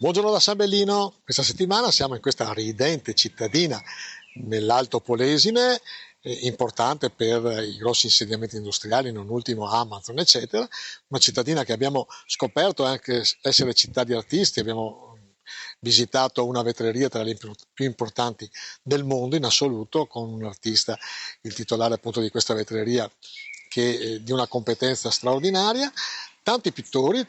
Buongiorno da San Bellino, questa settimana siamo in questa ridente cittadina nell'Alto Polesine, importante per i grossi insediamenti industriali, non ultimo Amazon, eccetera, una cittadina che abbiamo scoperto anche essere città di artisti, abbiamo visitato una vetreria tra le più importanti del mondo in assoluto, con un artista, il titolare appunto di questa vetreria, che di una competenza straordinaria, tanti pittori,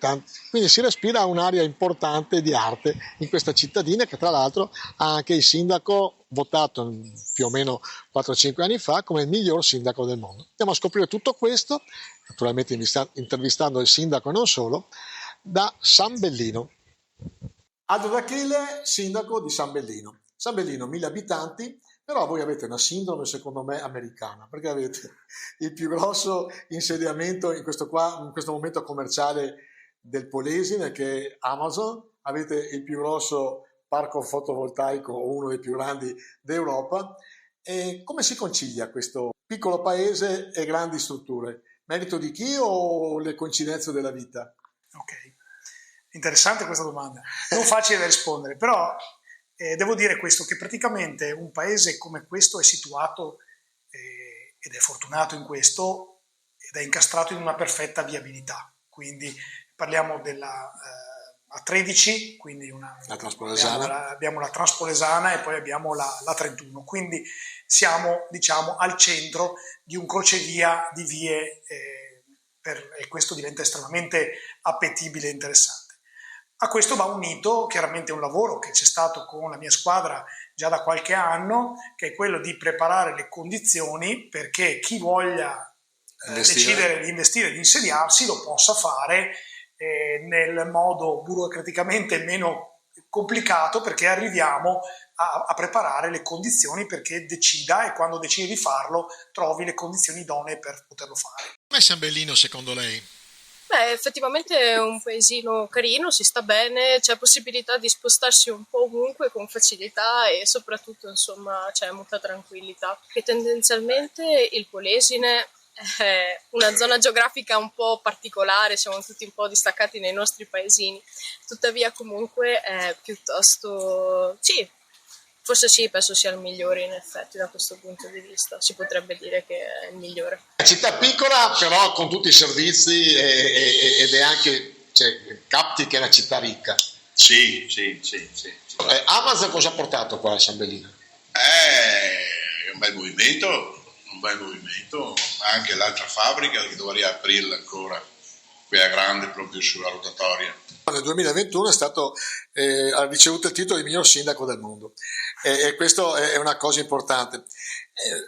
quindi si respira un'area importante di arte in questa cittadina che tra l'altro ha anche il sindaco votato più o meno 4-5 anni fa come il miglior sindaco del mondo. Andiamo a scoprire tutto questo, naturalmente intervistando il sindaco e non solo, da San Bellino. Aldo D'Achille, sindaco di San Bellino. San Bellino, 1000 abitanti, però voi avete una sindrome secondo me americana, perché avete il più grosso insediamento in questo momento commerciale del Polesine, che è Amazon, avete il più grosso parco fotovoltaico, o uno dei più grandi d'Europa. E come si concilia questo piccolo paese e grandi strutture? Merito di chi o le coincidenze della vita? Ok, interessante questa domanda, non facile da rispondere, però devo dire questo, che praticamente un paese come questo è situato ed è fortunato in questo ed è incastrato in una perfetta viabilità, quindi parliamo della A13, quindi la Transpolesana. Abbiamo la Transpolesana e poi abbiamo la 31, quindi siamo diciamo al centro di un crocevia di vie e questo diventa estremamente appetibile e interessante. A questo va unito chiaramente un lavoro che c'è stato con la mia squadra già da qualche anno, che è quello di preparare le condizioni perché chi voglia decidere di investire, di insediarsi, lo possa fare nel modo burocraticamente meno complicato, perché arriviamo a preparare le condizioni perché decida, e quando decide di farlo trovi le condizioni idonee per poterlo fare. Com'è San Bellino secondo lei? Beh, effettivamente è un paesino carino, si sta bene, c'è possibilità di spostarsi un po' ovunque con facilità e soprattutto, insomma, c'è molta tranquillità. E tendenzialmente il Polesine è una zona geografica un po' particolare, siamo tutti un po' distaccati nei nostri paesini, tuttavia comunque è piuttosto... sì, forse sì, penso sia il migliore in effetti da questo punto di vista, si potrebbe dire che è il migliore. È città piccola però con tutti i servizi ed è anche, cioè, capti che è una città ricca. Sì. Amazon cosa ha portato qua a San Bellino? È un bel movimento, anche l'altra fabbrica che dovrà aprirla ancora, quella grande proprio sulla rotatoria. Nel 2021 ha ricevuto il titolo di miglior sindaco del mondo e questo è una cosa importante.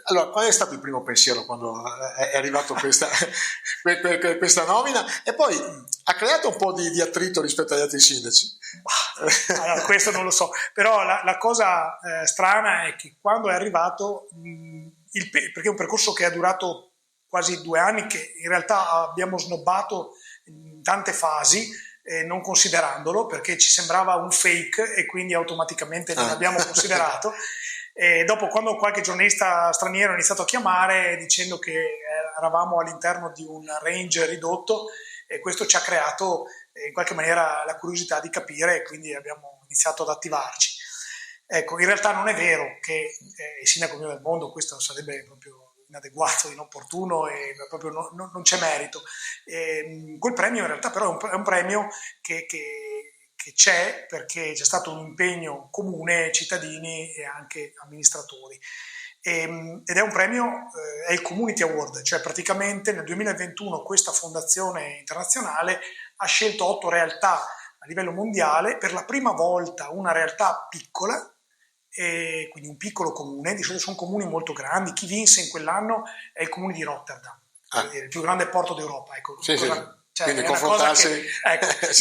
Allora, qual è stato il primo pensiero quando è arrivato questa nomina? E poi ha creato un po' di attrito rispetto agli altri sindaci. Allora, questo non lo so, però la cosa strana è che quando è arrivato, perché è un percorso che è durato quasi 2 anni, che in realtà abbiamo snobbato in tante fasi, non considerandolo, perché ci sembrava un fake e quindi automaticamente non l'abbiamo considerato. E dopo, quando qualche giornalista straniero ha iniziato a chiamare dicendo che eravamo all'interno di un range ridotto, e questo ci ha creato in qualche maniera la curiosità di capire, e quindi abbiamo iniziato ad attivarci. Ecco, in realtà non è vero che il sindaco migliore del mondo, questo sarebbe proprio inadeguato, inopportuno e proprio non c'è merito. Quel premio in realtà però è un premio che c'è perché c'è stato un impegno comune cittadini e anche amministratori. Ed è un premio, è il Community Award, cioè praticamente nel 2021 questa fondazione internazionale ha scelto 8 realtà a livello mondiale, per la prima volta una realtà piccola, e quindi un piccolo comune. Di solito sono comuni molto grandi. Chi vinse in quell'anno è il comune di Rotterdam, il più grande porto d'Europa. Ecco, sì. Cioè, quindi è una cosa che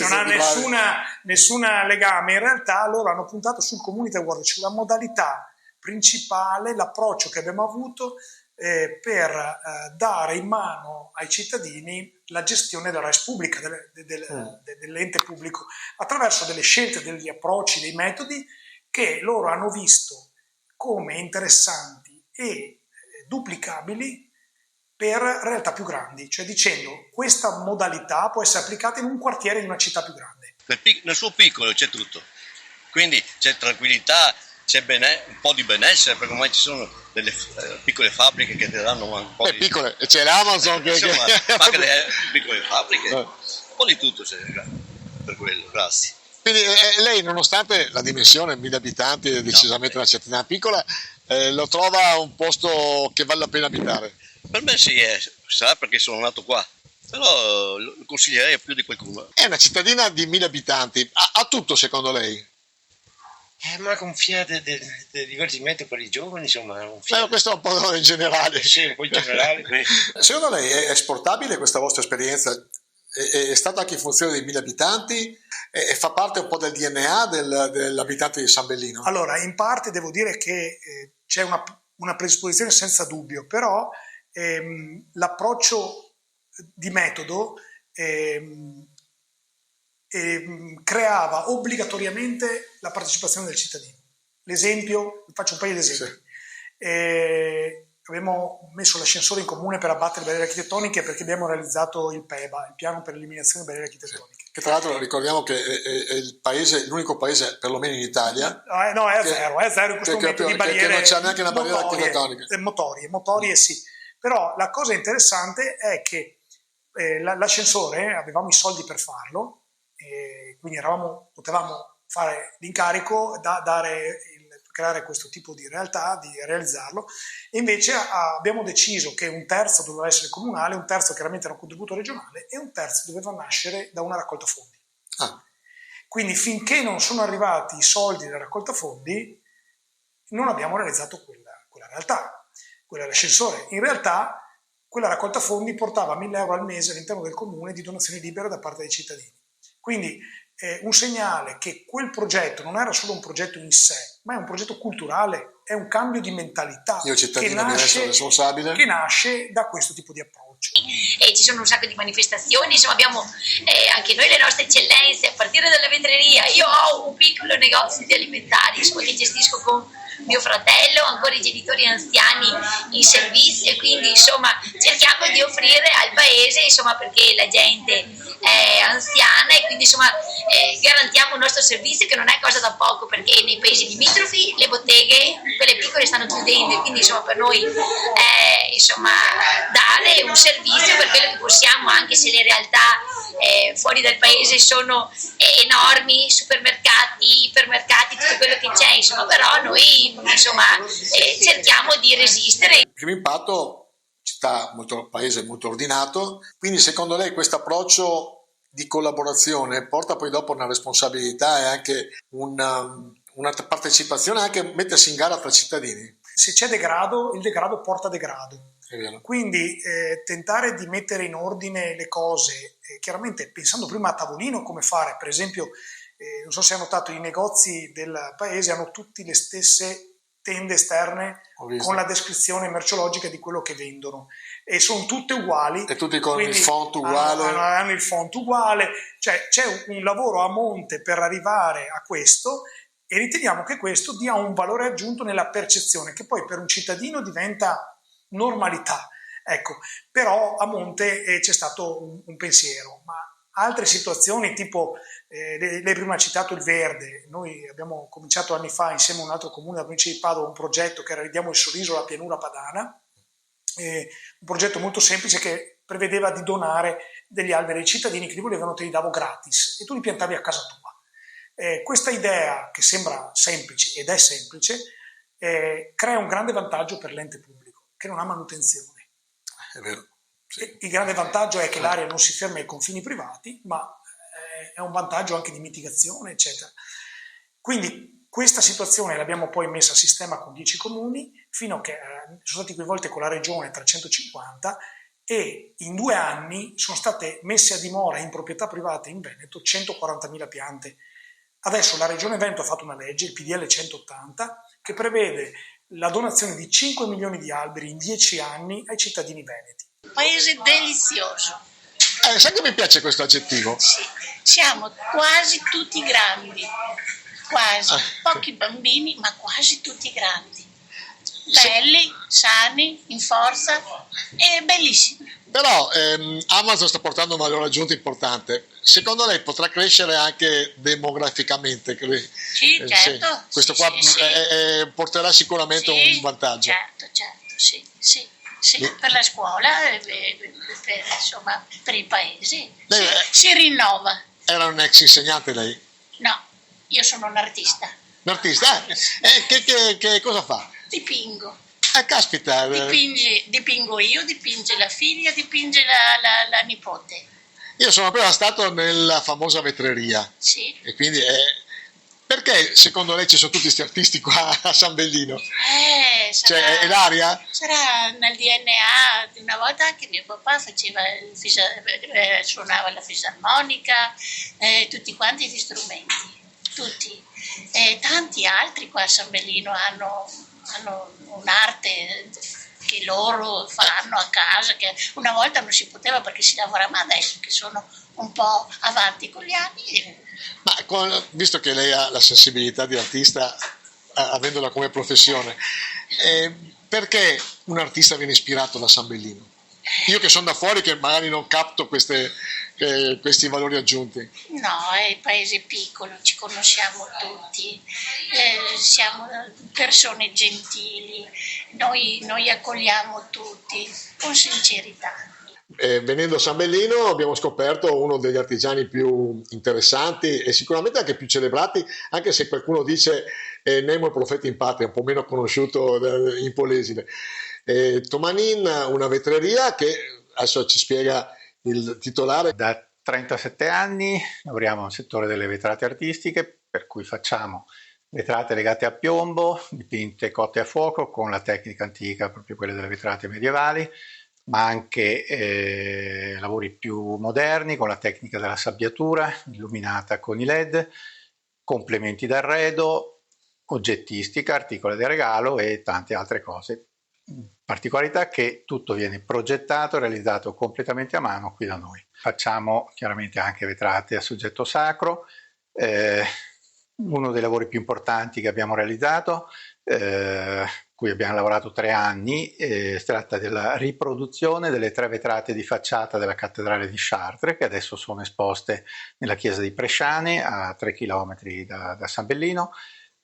non ha nessuna legame. In realtà loro hanno puntato sul Community Award, cioè la modalità principale, l'approccio che abbiamo avuto per dare in mano ai cittadini la gestione della res pubblica, dell'ente pubblico, attraverso delle scelte, degli approcci, dei metodi che loro hanno visto come interessanti e duplicabili per realtà più grandi, cioè dicendo questa modalità può essere applicata in un quartiere di una città più grande. Nel suo piccolo c'è tutto, quindi c'è tranquillità, c'è un po' di benessere, perché ormai ci sono delle piccole fabbriche che ti danno un po' di... piccole, c'è l'Amazon che... Insomma, ma anche le piccole fabbriche, un po' di tutto c'è per quello, grazie. Quindi lei, nonostante la dimensione, 1000 abitanti, è decisamente una cittadina piccola, lo trova un posto che vale la pena abitare? Per me sì, sarà perché sono nato qua, però lo consiglierei a più di qualcuno. È una cittadina di 1000 abitanti, ha tutto secondo lei? Ma con fiat del divertimento per i giovani, insomma. Questo è un po' in generale. Sì, un po' in generale. Secondo lei è esportabile questa vostra esperienza? È stata anche in funzione dei 1000 abitanti e fa parte un po' del DNA dell'abitante di San Bellino? Allora, in parte devo dire che c'è una predisposizione senza dubbio, però l'approccio di metodo creava obbligatoriamente la partecipazione del cittadino. L'esempio, faccio un paio di esempi. Sì. Abbiamo messo l'ascensore in comune per abbattere le barriere architettoniche perché abbiamo realizzato il PEBA, il piano per l'eliminazione delle barriere architettoniche. Che tra l'altro ricordiamo che è l'unico paese, perlomeno in Italia... No, è zero in questo momento di barriere che non c'è neanche una barriera architettonica. Motorie sì. Però la cosa interessante è che l'ascensore, avevamo i soldi per farlo, quindi potevamo fare l'incarico, creare questo tipo di realtà, di realizzarlo, e invece abbiamo deciso che un terzo doveva essere comunale, un terzo chiaramente era un contributo regionale e un terzo doveva nascere da una raccolta fondi. Quindi finché non sono arrivati i soldi della raccolta fondi non abbiamo realizzato quella realtà, quella dell'ascensore. In realtà quella raccolta fondi portava 1.000 euro al mese all'interno del comune di donazioni libere da parte dei cittadini. Quindi un segnale che quel progetto non era solo un progetto in sé, ma è un progetto culturale, è un cambio di mentalità che nasce da questo tipo di approccio. E ci sono un sacco di manifestazioni, insomma abbiamo anche noi le nostre eccellenze, a partire dalla vetreria. Io ho un piccolo negozio di alimentari, insomma, che gestisco con mio fratello, ancora i genitori anziani in servizio, e quindi insomma cerchiamo di offrire al paese, insomma, perché la gente è anziana, e quindi insomma garantiamo il nostro servizio, che non è cosa da poco, perché nei paesi limitrofi le botteghe, quelle piccole, stanno chiudendo, e quindi insomma per noi è insomma dare un servizio per quello che possiamo, anche se le realtà fuori dal paese sono enormi, supermercati, ipermercati, tutto quello che c'è, insomma, però noi insomma cerchiamo di resistere. Il primo impatto, paese molto ordinato, quindi secondo lei questo approccio di collaborazione porta poi dopo una responsabilità e anche una partecipazione, anche mettersi in gara tra cittadini? Se c'è degrado, il degrado porta degrado. Quindi tentare di mettere in ordine le cose, chiaramente pensando prima a tavolino come fare, per esempio non so se hai notato, i negozi del paese hanno tutti le stesse tende esterne con la descrizione merceologica di quello che vendono, e sono tutte uguali, e tutti con il font uguale, hanno il font uguale, cioè c'è un lavoro a monte per arrivare a questo, e riteniamo che questo dia un valore aggiunto nella percezione, che poi per un cittadino diventa normalità, ecco. Però a monte c'è stato un pensiero. Ma altre situazioni, tipo lei prima ha citato il verde, noi abbiamo cominciato anni fa insieme a un altro comune della provincia di Padova un progetto che era Ridiamo il sorriso alla pianura padana, un progetto molto semplice che prevedeva di donare degli alberi ai cittadini che li volevano, te li davo gratis e tu li piantavi a casa tua. Questa idea, che sembra semplice ed è semplice, crea un grande vantaggio per l'ente pubblico, che non ha manutenzione. È vero. Sì. Il grande vantaggio è che l'area non si ferma ai confini privati, ma è un vantaggio anche di mitigazione, eccetera. Quindi questa situazione l'abbiamo poi messa a sistema con 10 comuni, fino a che sono stati coinvolti con la regione 350, e in 2 anni sono state messe a dimora in proprietà privata in Veneto 140.000 piante. Adesso la Regione Veneto ha fatto una legge, il PDL 180, che prevede la donazione di 5 milioni di alberi in 10 anni ai cittadini veneti. Paese delizioso. Sai che mi piace questo aggettivo? Sì, siamo quasi tutti grandi, quasi, pochi bambini, ma quasi tutti grandi. Belli, sani, in forza, e bellissimi. Però Amazon sta portando un valore aggiunto importante. Secondo lei potrà crescere anche demograficamente? Sì, certo. Questo Sì, qua sì, sì. porterà sicuramente un vantaggio. Certo, sì. Per la scuola, insomma, per il paese. Lei Si rinnova. era un ex insegnante lei? No, io sono un artista. Un artista? Che cosa fa? Dipingo. Caspita! Dipingo io, dipinge la figlia, dipinge la nipote. Io sono appena stato nella famosa vetreria. Sì. E quindi perché secondo lei ci sono tutti questi artisti qua a San Bellino? Cioè, è l'aria? Sarà nel DNA di una volta anche mio papà suonava la fisarmonica, tutti quanti gli strumenti, tutti. E tanti altri qua a San Bellino hanno un'arte che loro fanno a casa, che una volta non si poteva perché si lavora, ma adesso che sono un po' avanti con gli anni. Ma visto che lei ha la sensibilità di artista, avendola come professione, perché un artista viene ispirato da San Bellino? Io che sono da fuori, che magari non capto questi valori aggiunti. No, è il paese piccolo, ci conosciamo tutti, siamo persone gentili, noi accogliamo tutti con sincerità. Venendo a San Bellino abbiamo scoperto uno degli artigiani più interessanti e sicuramente anche più celebrati, anche se qualcuno dice Nemo il profeta in patria, un po' meno conosciuto in Polesine. Tomanin, una vetreria che adesso ci spiega il titolare. Da 37 anni lavoriamo nel settore delle vetrate artistiche, per cui facciamo vetrate legate a piombo, dipinte cotte a fuoco con la tecnica antica, proprio quelle delle vetrate medievali, ma anche lavori più moderni con la tecnica della sabbiatura illuminata con i LED, complementi d'arredo, oggettistica, articoli da regalo e tante altre cose. Particolarità che tutto viene progettato e realizzato completamente a mano qui da noi. Facciamo chiaramente anche vetrate a soggetto sacro, uno dei lavori più importanti che abbiamo realizzato, cui abbiamo lavorato 3 anni, si tratta della riproduzione delle 3 vetrate di facciata della cattedrale di Chartres, che adesso sono esposte nella chiesa di Presciane, a 3 km da San Bellino.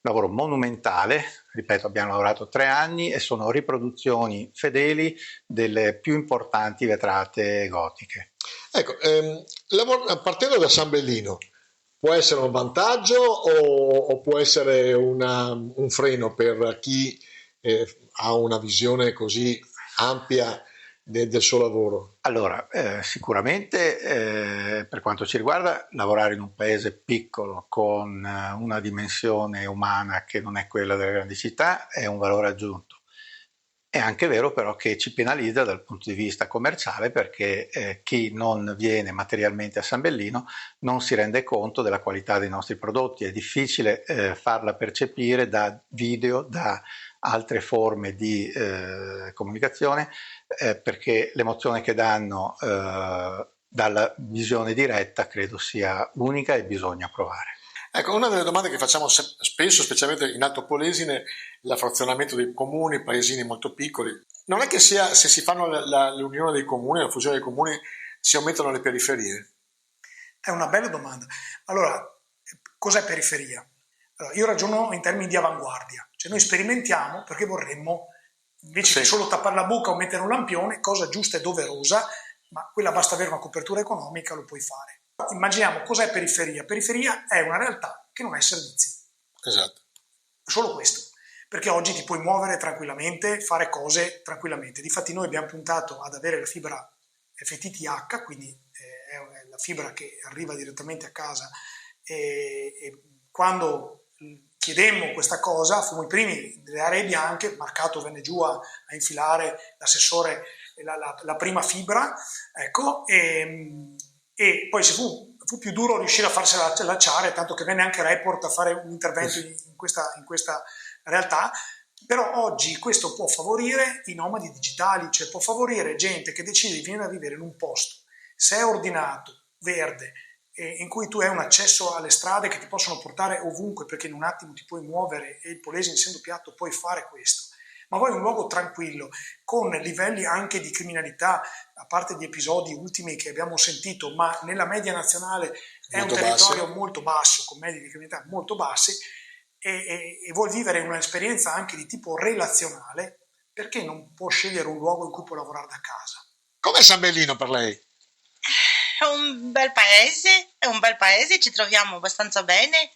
Lavoro monumentale, ripeto, abbiamo lavorato 3 anni e sono riproduzioni fedeli delle più importanti vetrate gotiche. Ecco, partendo da San Bellino, può essere un vantaggio o può essere un freno per chi ha una visione così ampia del suo lavoro? Allora, sicuramente per quanto ci riguarda, lavorare in un paese piccolo con una dimensione umana che non è quella delle grandi città è un valore aggiunto. È anche vero però che ci penalizza dal punto di vista commerciale, perché chi non viene materialmente a San Bellino non si rende conto della qualità dei nostri prodotti. È difficile farla percepire da video, da altre forme di comunicazione, perché l'emozione che danno dalla visione diretta credo sia unica e bisogna provare. Ecco, una delle domande che facciamo spesso, specialmente in Alto Polesine, il frazionamento dei comuni, paesini molto piccoli. Non è che se si fanno l'unione dei comuni, la fusione dei comuni, si aumentano le periferie? È una bella domanda. Allora, cos'è periferia? Allora, io ragiono in termini di avanguardia, cioè noi sperimentiamo perché vorremmo, invece di solo tappare la bocca o mettere un lampione, cosa giusta e doverosa, ma quella basta avere una copertura economica, lo puoi fare. Immaginiamo cos'è periferia. Periferia è una realtà che non ha servizi. Esatto. Solo questo. Perché oggi ti puoi muovere tranquillamente, fare cose tranquillamente. Difatti noi abbiamo puntato ad avere la fibra FTTH, quindi è la fibra che arriva direttamente a casa, e quando chiedemmo questa cosa fummo i primi delle aree bianche, Marcato venne giù a infilare l'assessore la prima fibra, ecco, e poi fu più duro riuscire a farsela allacciare, tanto che venne anche Report a fare un intervento in questa realtà. Però oggi questo può favorire i nomadi digitali, cioè può favorire gente che decide di venire a vivere in un posto, se è ordinato, verde, in cui tu hai un accesso alle strade che ti possono portare ovunque, perché in un attimo ti puoi muovere, e il Polesine, essendo piatto, puoi fare questo. ma vuoi un luogo tranquillo, con livelli anche di criminalità, a parte gli episodi ultimi che abbiamo sentito, ma nella media nazionale è molto un territorio molto basso, con medie di criminalità molto bassi, e vuol vivere un'esperienza anche di tipo relazionale, perché non può scegliere un luogo in cui può lavorare da casa? Com'è San Bellino per lei? È un bel paese, ci troviamo abbastanza bene,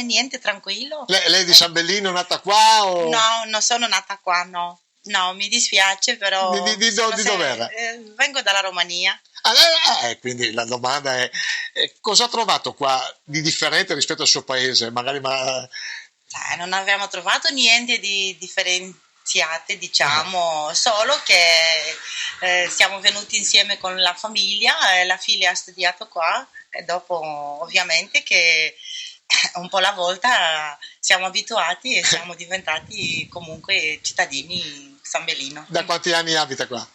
niente, tranquillo. Lei è di San Bellino, nata qua? O... No, non sono nata qua, no, mi dispiace, però... Di dov'era? Vengo dalla Romania. Quindi la domanda è cosa ha trovato qua di differente rispetto al suo paese? Magari non abbiamo trovato niente di differenziate, diciamo, solo che siamo venuti insieme con la famiglia, la figlia ha studiato qua e dopo ovviamente che un po' alla volta siamo abituati e siamo diventati comunque cittadini San Bellino. Da quanti anni abita qua?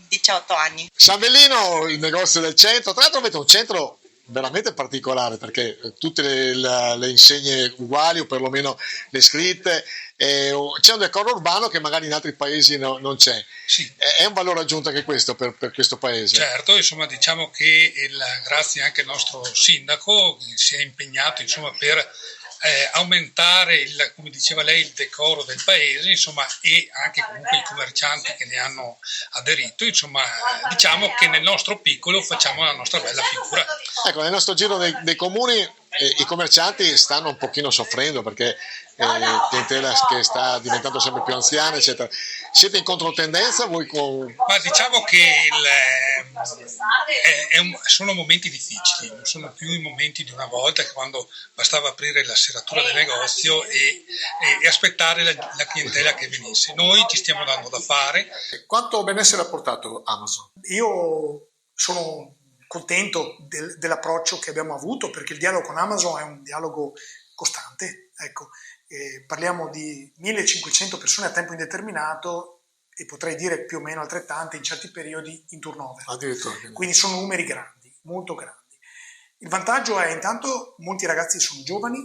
18 anni. San Bellino, il negozio del centro, tra l'altro avete un centro veramente particolare perché tutte le insegne uguali o perlomeno le scritte, c'è un decoro urbano che magari in altri paesi non c'è. Sì. È un valore aggiunto anche questo per questo paese. Certo, insomma diciamo che grazie anche al nostro sindaco che si è impegnato insomma per aumentare come diceva lei, il decoro del paese, insomma, e anche comunque i commercianti che ne hanno aderito, insomma, diciamo che nel nostro piccolo facciamo la nostra bella figura. Ecco, nel nostro giro dei comuni i commercianti stanno un pochino soffrendo perché clientela che sta diventando sempre più anziana, eccetera. Siete in controtendenza voi con... Ma diciamo che sono momenti difficili, non sono più i momenti di una volta, che quando bastava aprire la serratura del negozio e aspettare la clientela che venisse. Noi ci stiamo dando da fare. Quanto benessere ha portato Amazon? Io sono contento dell'approccio che abbiamo avuto, perché il dialogo con Amazon è un dialogo costante. Ecco, parliamo di 1500 persone a tempo indeterminato e potrei dire più o meno altrettante in certi periodi in turnover. Addirittura. Quindi sono numeri grandi, molto grandi. Il vantaggio è intanto molti ragazzi sono giovani,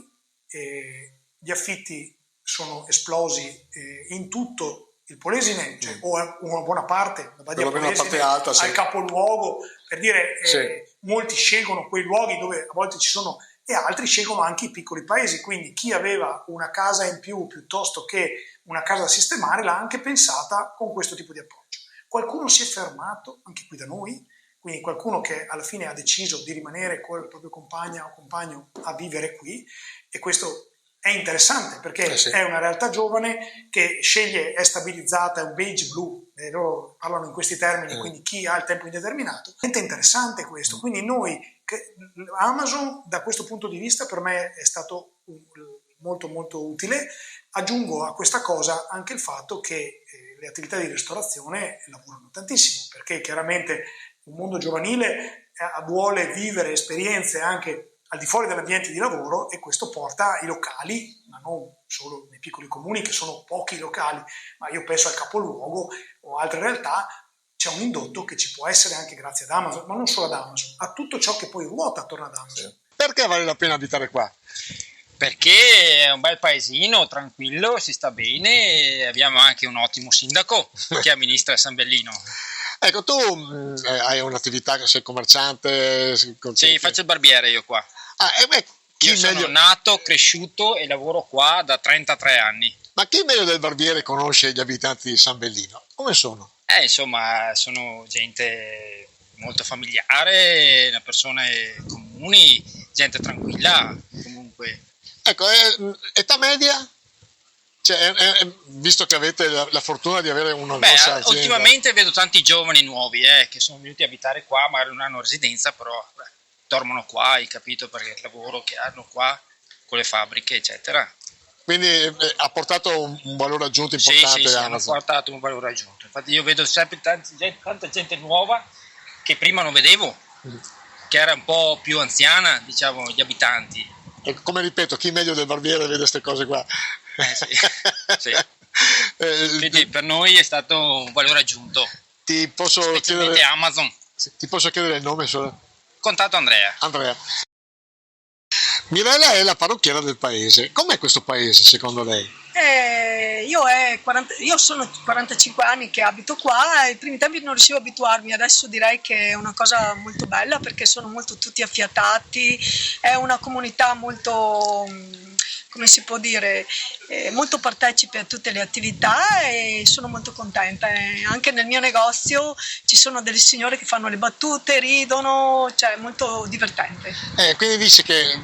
gli affitti sono esplosi in tutto il Polesine, cioè, o una buona parte, la Badia Polesine, alta, sì. Al capoluogo, per dire, sì. Molti scelgono quei luoghi dove a volte ci sono, e altri scelgono anche i piccoli paesi, quindi chi aveva una casa in più piuttosto che una casa da sistemare l'ha anche pensata con questo tipo di approccio. Qualcuno si è fermato anche qui da noi, quindi qualcuno che alla fine ha deciso di rimanere con la propria compagna o compagno a vivere qui, e questo è interessante perché sì. È una realtà giovane che sceglie, è stabilizzata, è un beige blu, loro parlano in questi termini, quindi chi ha il tempo indeterminato. È interessante questo, quindi Amazon da questo punto di vista per me è stato molto molto utile. Aggiungo a questa cosa anche il fatto che le attività di ristorazione lavorano tantissimo, perché chiaramente un mondo giovanile vuole vivere esperienze anche al di fuori dell'ambiente di lavoro, e questo porta i locali, ma non solo nei piccoli comuni che sono pochi locali, ma io penso al capoluogo o altre realtà, c'è un indotto che ci può essere anche grazie ad Amazon, ma non solo ad Amazon, a tutto ciò che poi ruota attorno ad Amazon. Perché vale la pena abitare qua? Perché è un bel paesino, tranquillo, si sta bene, abbiamo anche un ottimo sindaco che amministra San Bellino. Ecco, tu hai un'attività, sei commerciante? Sì, faccio il barbiere io qua. Io sono nato, cresciuto e lavoro qua da 33 anni. Ma chi meglio del barbiere conosce gli abitanti di San Bellino? Come sono? Insomma, sono gente molto familiare, persone comuni, gente tranquilla, comunque. Ecco, età media? Cioè, visto che avete la fortuna di avere una grossa azienda. Ultimamente vedo tanti giovani nuovi che sono venuti a abitare qua, magari non hanno residenza, però dormono qua, hai capito, perché il lavoro che hanno qua con le fabbriche, eccetera. Quindi ha portato un valore aggiunto importante. Sì, hanno portato un valore aggiunto. Infatti io vedo sempre tanta gente nuova che prima non vedevo, che era un po' più anziana, diciamo, gli abitanti. E come ripeto, chi meglio del barbiere vede queste cose qua? Sì. Quindi per noi è stato un valore aggiunto. Ti posso chiedere Amazon. Ti posso chiedere il nome solo? Contatto Andrea. Mirella è la parrucchiera del paese. Com'è questo paese secondo lei? Io sono 45 anni che abito qua, ai primi tempi non riuscivo a abituarmi, adesso direi che è una cosa molto bella perché sono molto tutti affiatati, è una comunità molto, come si può dire, molto partecipe a tutte le attività e sono molto contenta. E anche nel mio negozio ci sono delle signore che fanno le battute, ridono, cioè è molto divertente. Quindi dice che,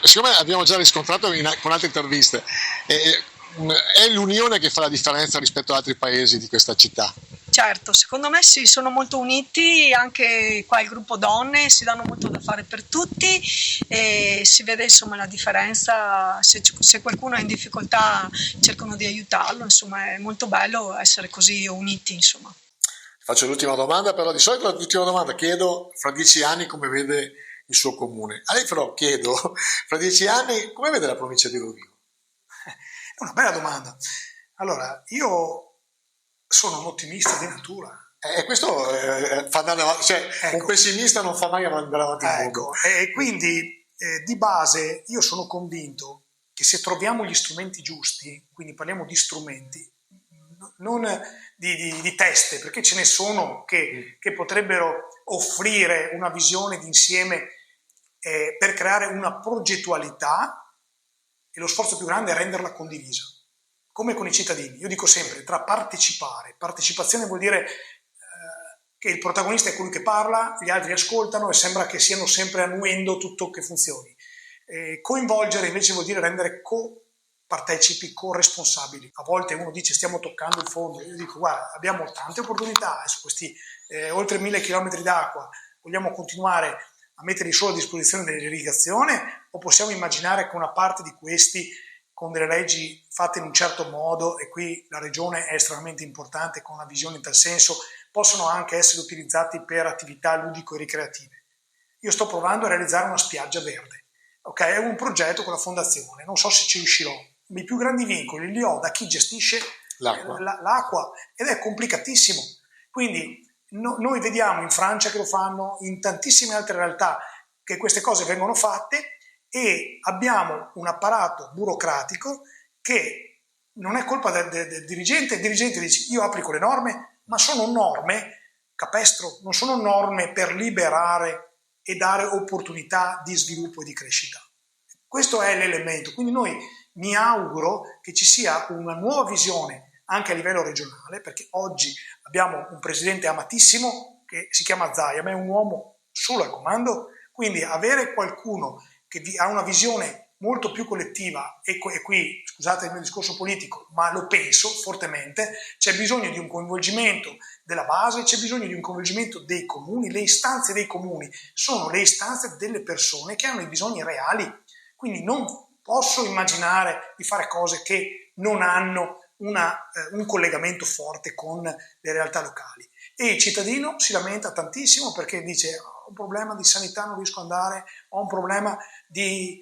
siccome abbiamo già riscontrato con altre interviste, è l'unione che fa la differenza rispetto ad altri paesi di questa città. Certo, secondo me sì, sono molto uniti, anche qua il gruppo donne si danno molto da fare per tutti e si vede insomma la differenza, se qualcuno è in difficoltà cercano di aiutarlo, insomma è molto bello essere così uniti insomma. Faccio l'ultima domanda, però di solito l'ultima domanda chiedo fra 10 anni come vede il suo comune. A lei però chiedo fra 10 anni come vede la provincia di Rovigo? È una bella domanda. Allora, io sono un ottimista di natura. Questo fa andare avanti, cioè ecco. Un pessimista non fa mai andare avanti il mondo. E quindi di base io sono convinto che se troviamo gli strumenti giusti, quindi parliamo di strumenti, non di teste, perché ce ne sono che potrebbero offrire una visione d'insieme per creare una progettualità, e lo sforzo più grande è renderla condivisa, come con i cittadini. Io dico sempre, tra partecipazione vuol dire che il protagonista è colui che parla, gli altri ascoltano e sembra che siano sempre annuendo tutto che funzioni. Coinvolgere invece vuol dire rendere partecipi, corresponsabili. A volte uno dice stiamo toccando il fondo, io dico guarda, abbiamo tante opportunità su questi oltre 1000 km d'acqua, vogliamo continuare a metterli solo a disposizione dell'irrigazione o possiamo immaginare che una parte di questi, con delle leggi fatte in un certo modo, e qui la regione è estremamente importante con una visione in tal senso, possono anche essere utilizzati per attività ludico-ricreative. Io sto provando a realizzare una spiaggia verde, ok? È un progetto con la fondazione, non so se ci riuscirò. I più grandi vincoli li ho da chi gestisce l'acqua ed è complicatissimo. Quindi noi vediamo in Francia che lo fanno, in tantissime altre realtà che queste cose vengono fatte e abbiamo un apparato burocratico che non è colpa del dirigente. Il dirigente dice io applico le norme, ma sono norme capestro, non sono norme per liberare e dare opportunità di sviluppo e di crescita. Questo è l'elemento, quindi noi mi auguro che ci sia una nuova visione anche a livello regionale, perché oggi abbiamo un presidente amatissimo che si chiama Zaia, ma è un uomo solo al comando, quindi avere qualcuno che ha una visione molto più collettiva, e qui scusate il mio discorso politico, ma lo penso fortemente, c'è bisogno di un coinvolgimento della base, c'è bisogno di un coinvolgimento dei comuni, le istanze dei comuni sono le istanze delle persone che hanno i bisogni reali, quindi non posso immaginare di fare cose che non hanno un collegamento forte con le realtà locali. E il cittadino si lamenta tantissimo perché dice ho un problema di sanità, non riesco ad andare, ho un problema di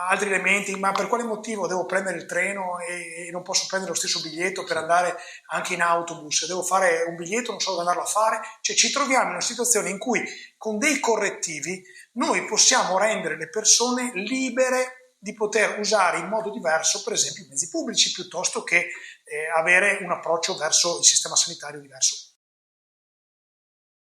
altri elementi, ma per quale motivo devo prendere il treno e non posso prendere lo stesso biglietto per andare anche in autobus, devo fare un biglietto, non so dove andarlo a fare, cioè ci troviamo in una situazione in cui con dei correttivi noi possiamo rendere le persone libere di poter usare in modo diverso, per esempio, i mezzi pubblici, piuttosto che avere un approccio verso il sistema sanitario diverso.